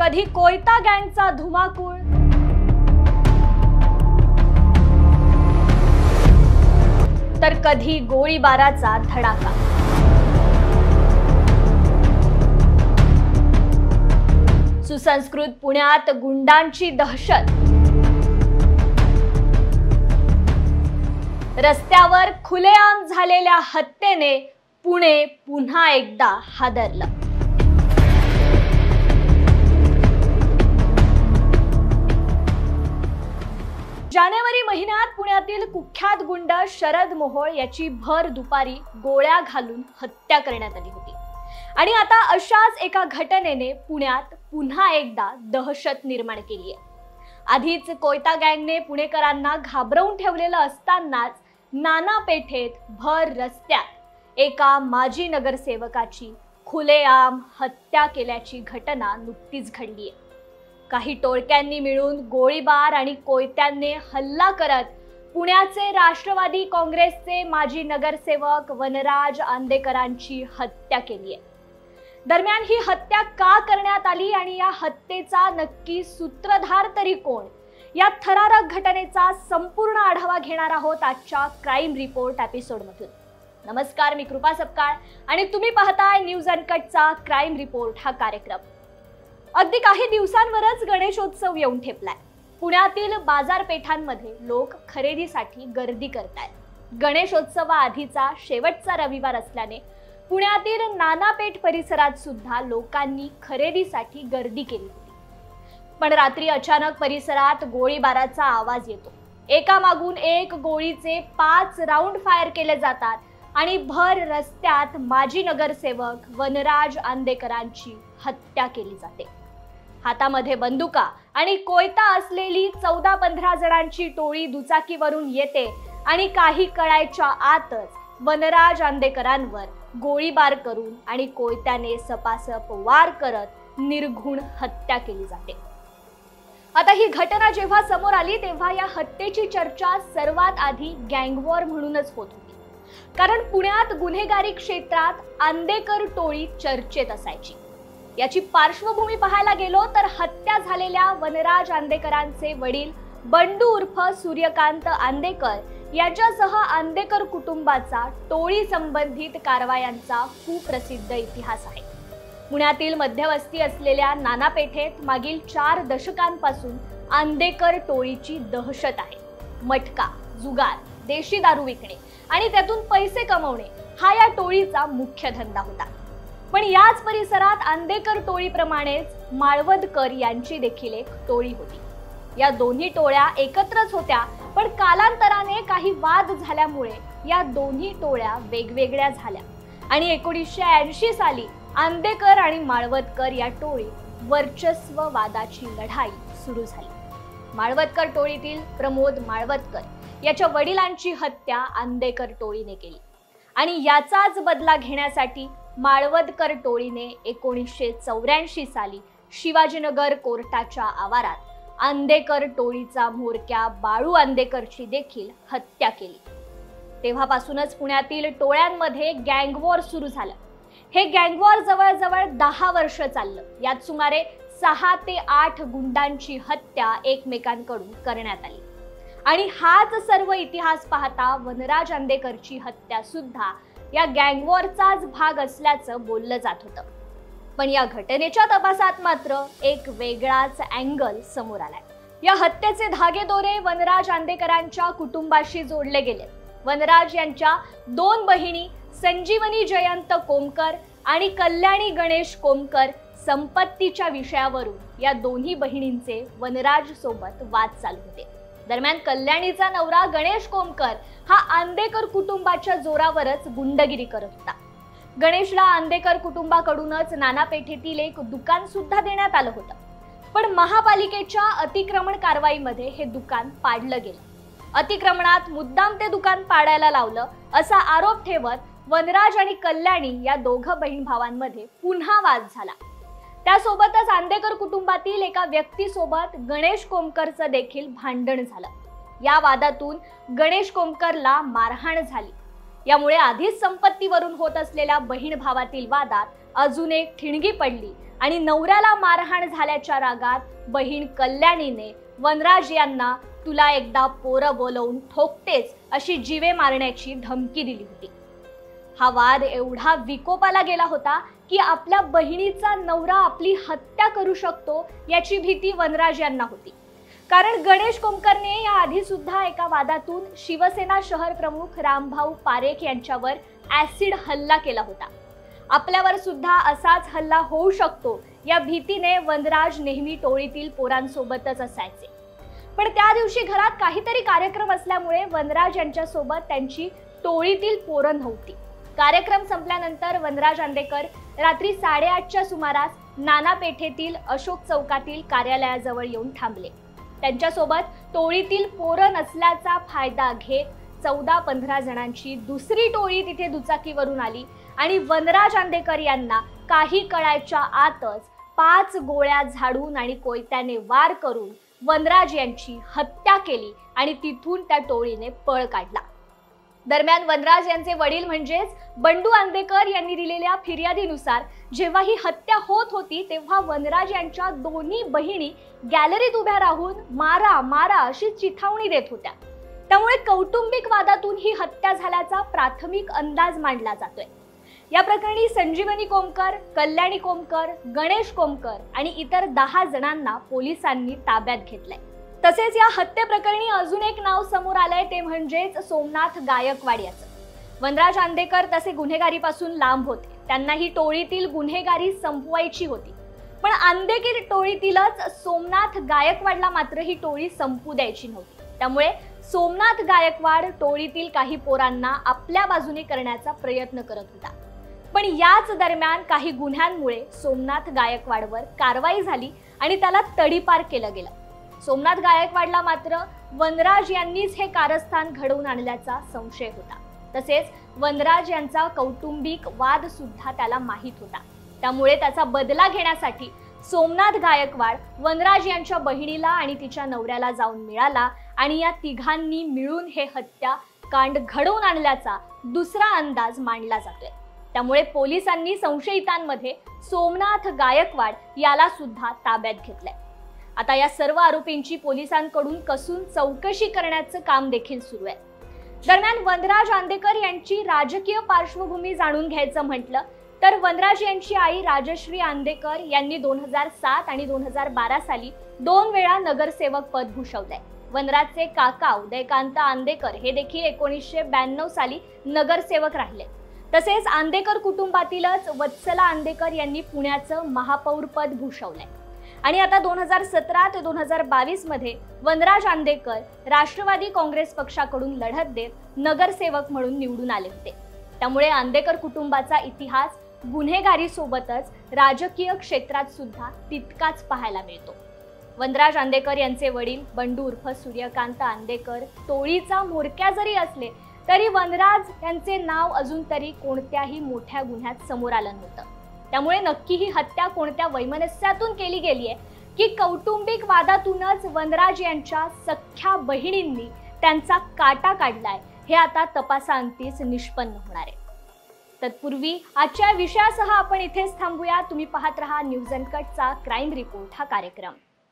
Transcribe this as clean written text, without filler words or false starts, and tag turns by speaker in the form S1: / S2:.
S1: कधी कोयता गँगचा धुमाकूळ, तर कधी गोळीबाराचा धडाका। सुसंस्कृत पुण्यात गुंडांची दहशत, रस्त्यावर खुलेआम झालेल्या हत्येने पुणे पुन्हा एकदा हादरलं। जानेवारी महिन्यात पुण्यातील कुख्यात गुंड शरद मोहोळ याची भर दुपारी गोळ्या घालून हत्या करण्यात आली होती आणि आता अशाच एका घटनेने पुण्यात पुन्हा एकदा दहशत निर्माण केली आहे। आधीच कोयता गँगने पुणेकरांना घाबरवून ठेवलेलं असतानाच नाना पेठेत भर रस्त्यात एका माजी नगरसेवकाची खुलेआम हत्या केल्याची घटना नुकतीच घडली आहे। काही टोळक्यांनी मिळून गोळीबार आणि कोयत्यांनी हल्ला करत पुण्याचे राष्ट्रवादी काँग्रेसचे माजी नगरसेवक वनराज आंदेकरांची हत्या केली आहे। दरम्यान ही हत्या का करण्यात आली आणि या हत्येचा नक्की सूत्रधार तरी कोण, या थरारक घटनेचा संपूर्ण आढावा घेणार आहोत आजच्या क्राईम रिपोर्ट एपिसोडमधून। नमस्कार, मी कृपा सपकाळ आणि तुम्ही पाहताय न्यूज अनकटचा क्राईम रिपोर्ट हा कार्यक्रम। अगदी काही दिवसांवरच गणेशोत्सव येऊन ठेपलाय। पुण्यातील बाजारपेठांमध्ये लोक खरेदीसाठी गर्दी करतायत। गणेशोत्सवाआधीचा शेवटचा रविवार असल्याने पुण्यातील नाना पेठ परिसरात सुद्धा लोकांनी खरेदीसाठी गर्दी केली होती। पण रात्री अचानक परिसरात गोळीबाराचा आवाज येतो। एकामागून एक गोळीचे 5 राऊंड फायर केले जातात आणि भर रस्त्यात माजी नगरसेवक वनराज आंदेकरांची हत्या केली जाते। हातामध्ये बंदुका आणि कोयता असलेली 14-15 जणांची टोळी दुचाकीवरून येते आणि काही कळायच्या आतच वनराज आंदेकरांवर गोळीबार करून आणि कोयत्याने सपासप वार करत निर्घुण हत्या केली जाते। आता ही घटना जेव्हा समोर आली तेव्हा या हत्येची चर्चा सर्वात आधी गँगवॉर म्हणूनच होत होती, कारण पुण्यात गुन्हेगारी क्षेत्रात आंदेकर टोळी चर्चेत असायची। याची पार्श्वभूमी पाहायला गेलो तर हत्या झालेल्या वनराज आंदेकरांचे वडील बंडू उर्फ सूर्यकांत आंदेकर याच्यासह आंदेकर कुटुंबाचा टोळी संबंधित कारवायांचा कुप्रसिद्ध इतिहास आहे। पुण्यातील मध्यवस्ती असलेल्या नाना पेठेत मागील 4 दशकांपासून आंदेकर टोळीची दहशत आहे। मटका, जुगार, देशी दारू विकणे आणि त्यातून पैसे कमवणे हा या टोळीचा मुख्य धंदा होता। पण याच परिसरात आंदेकर टोळीप्रमाणेच माळवदकर यांची देखील एक टोळी होती। या दोन्ही टोळ्या एकत्रच होत्या, पण कालांतराने काही वाद झाल्यामुळे या दोन्ही टोळ्या वेगवेगळ्या झाल्या आणि 1980 साली आंदेकर आणि माळवदकर या टोळीत वर्चस्व वादाची लढाई सुरू झाली। माळवदकर टोळीतील प्रमोद माळवदकर याच्या वडिलांची हत्या आंदेकर टोळीने केली आणि याचाच बदला घेण्यासाठी माळवदकर टोळीने 1984 साली शिवाजीनगर कोर्टाच्या आवारात आंदेकर टोळीचा म्होरक्या बाळू आंदेकरची देखील हत्या केली। तेव्हापासूनच पुण्यातील टोळ्यांमध्ये गँगवॉर सुरू झालं। हे गँगवॉर जवळजवळ 10 वर्ष चाललं। यात सुमारे 6 ते 8 गुंडांची हत्या एकमेकांकडून करण्यात आली आणि हाच सर्व इतिहास पाहता वनराज आंदेकरची हत्या सुद्धा या गँगवॉरचाच भाग असल्याचं बोललं जात होतं। पण या घटनेच्या तपासात मात्र एक वेगळाच अँगल समोर आलाय। या हत्येचे धागेदोरे वनराज आंदेकरांच्या कुटुंबाशी जोडले गेले। वनराज यांच्या 2 बहिणी संजीवनी जयंत कोमकर आणि कल्याणी गणेश कोमकर संपत्तीच्या विषयावरून या दोन्ही बहिणींचे वनराज सोबत वाद चालू होते। दरम्यान कल्याणीचा नवरा गणेश कोमकर हा आंदेकर कुटुंबाच्या जोरावरच गुंडगिरी करत होता। गणेशला आंदेकर कुटुंबाकडूनच नाना पेठेतील एक दुकान सुद्धा देण्यात आलं होतं, पण महापालिकेच्या अतिक्रमण कारवाईमध्ये हे दुकान पाडलं गेलं। अतिक्रमणात मुद्दाम ते दुकान पाडायला लावलं असा आरोप ठेवत वनराज आणि कल्याणी या दोघं बहीण भावांमध्ये पुन्हा वाद झाला। त्यासोबतच आंदेकर कुटुंबातील एका व्यक्तीसोबत गणेश कोमकरचं देखील भांडण झालं। या वादातून गणेश कोमकरला मारहाण झाली। यामुळे आधीच संपत्तीवरून होत असलेल्या बहीण भावातील वादात अजून एक ठिणगी पडली आणि नवऱ्याला मारहाण झाल्याच्या रागात बहीण कल्याणीने वनराज यांना तुला एकदा पोरं बोलवून ठोकतेच अशी जीवे मारण्याची धमकी दिली होती। हा वाद एवढा विकोपाला गेला होता की आपल्या बहिणीचा नवरा आपली हत्या करू शकतो याची भीती वनराज यांना होती। कारण गणेश कोमकरने या आधी सुद्धा एका वादातून शिवसेना शहर प्रमुख रामभाऊ पारेख यांच्यावर ऍसिड हल्ला केला होता। आपल्यावर सुद्धा असाच हल्ला होऊ शकतो या भीतीने वनराज नेहमी टोळीतील पोरांसोबतच असायचे। पण त्या दिवशी घरात काहीतरी कार्यक्रम असल्यामुळे वनराज यांच्यासोबत त्यांची टोळीतील पोरं नव्हती। कार्यक्रम संपल्यानंतर वनराज आंदेकर रात्री 8:30च्या सुमारास नाना पेठेतील अशोक चौकातील कार्यालयाजवळ येऊन थांबले। त्यांच्यासोबत टोळीतील पोरं नसल्याचा फायदा घेत 14-15 जणांची दुसरी टोळी तिथे दुचाकीवरून आली आणि वनराज आंदेकर यांना काही कळायच्या आतच 5 गोळ्या झाडून आणि कोयत्याने वार करून वनराज यांची हत्या केली आणि तिथून त्या टोळीने पळ काढला। दरम्यान वनराज यांचे वडील म्हणजेच बंडू आंदेकर यांनी दिलेल्या फिर्यादीनुसार जेव्हा ही हत्या होत होती तेव्हा वनराज यांच्या दोन्ही बहिणी गॅलरीत उभ्या राहून मारा मारा अशी चिथावणी देत होत्या। त्यामुळे कौटुंबिक वादातून ही हत्या झाल्याचा प्राथमिक अंदाज मांडला जातोय। या प्रकरणी संजीवनी कोमकर, कल्याणी कोमकर, गणेश कोमकर आणि इतर 10 जणांना पोलिसांनी ताब्यात घेतलंय। तसेच या हत्येप्रकरणी अजून एक नाव समोर आलंय ते म्हणजेच सोमनाथ गायकवाड याचं। वनराज आंदेकर तसे गुन्हेगारीपासून लांब होते, त्यांना ही टोळीतील गुन्हेगारी संपवायची होती। पण आंदेकर टोळीतीलच सोमनाथ गायकवाडला मात्र ही टोळी संपू द्यायची नव्हती। त्यामुळे सोमनाथ गायकवाड टोळीतील काही पोरांना आपल्या बाजूने करण्याचा प्रयत्न करत होता। पण याच दरम्यान काही गुन्ह्यांमुळे सोमनाथ गायकवाडवर कारवाई झाली आणि त्याला तडीपार केलं गेलं। सोमनाथ गायकवाडला मात्र वनराज यांनीच हे कारस्थान घडवून आणल्याचा संशय होता। तसेच वनराज यांचा कौटुंबिक वाद सुद्धा त्याला माहित होता। त्यामुळे त्याचा बदला घेण्यासाठी सोमनाथ गायकवाड वनराज यांच्या बहिणीला आणि तिच्या नवऱ्याला जाऊन मिळाला आणि या तिघांनी मिळून हे हत्याकांड घडवून आणल्याचा दुसरा अंदाज मांडला जातोय। त्यामुळे पोलिसांनी संशयितांमध्ये सोमनाथ गायकवाड याला सुद्धा ताब्यात घेतलंय। आता या सर्व आरोपींची पोलिसांकडून कसून चौकशी करण्याचं काम देखील सुरू आहे। दरम्यान वनराज आंदेकर यांची राजकीय पार्श्वभूमी जाणून घ्यायचं म्हटलं तर वनराज यांची आई राजश्री आंदेकर यांनी 2007 आणि 2012 साली 2 वेळा नगरसेवक पद भूषवलंय। वनराजचे काका उदयकांत आंदेकर हे देखील 1992 साली नगरसेवक राहिले। तसेच आंदेकर कुटुंबातीलच वत्सला आंदेकर यांनी पुण्याचं महापौर पद भूषवलंय आणि आता 2017 ते 2022 मध्ये वनराज आंदेकर राष्ट्रवादी काँग्रेस पक्षाकडून लढत देत नगरसेवक म्हणून निवडून आले होते। त्यामुळे आंदेकर कुटुंबाचा इतिहास गुन्हेगारी सोबतच राजकीय क्षेत्रात सुद्धा तितकाच पाहायला मिळतो। वनराज आंदेकर यांचे वडील बंडू उर्फ सूर्यकांत आंदेकर टोळीचा म्होरक्या जरी असले तरी वनराज यांचे नाव अजून तरी कोणत्याही मोठ्या गुन्ह्यात समोर आलं नव्हतं। त्यामुळे नक्की ही हत्या कोणत्या वैमनस्यातून केली गेली आहे की कौटुंबिक वादातूनच वनराज यांच्या सख्ख्या बहिणींनी त्यांचा काटा काढलाय हे आता तपासांतीच निष्पन्न होणार आहे। तत्पूर्वी आजच्या विषयासह आपण इथेच थांबूया। तुम्ही पाहत रहा न्यूज अनकटचा क्राईम रिपोर्ट हा कार्यक्रम।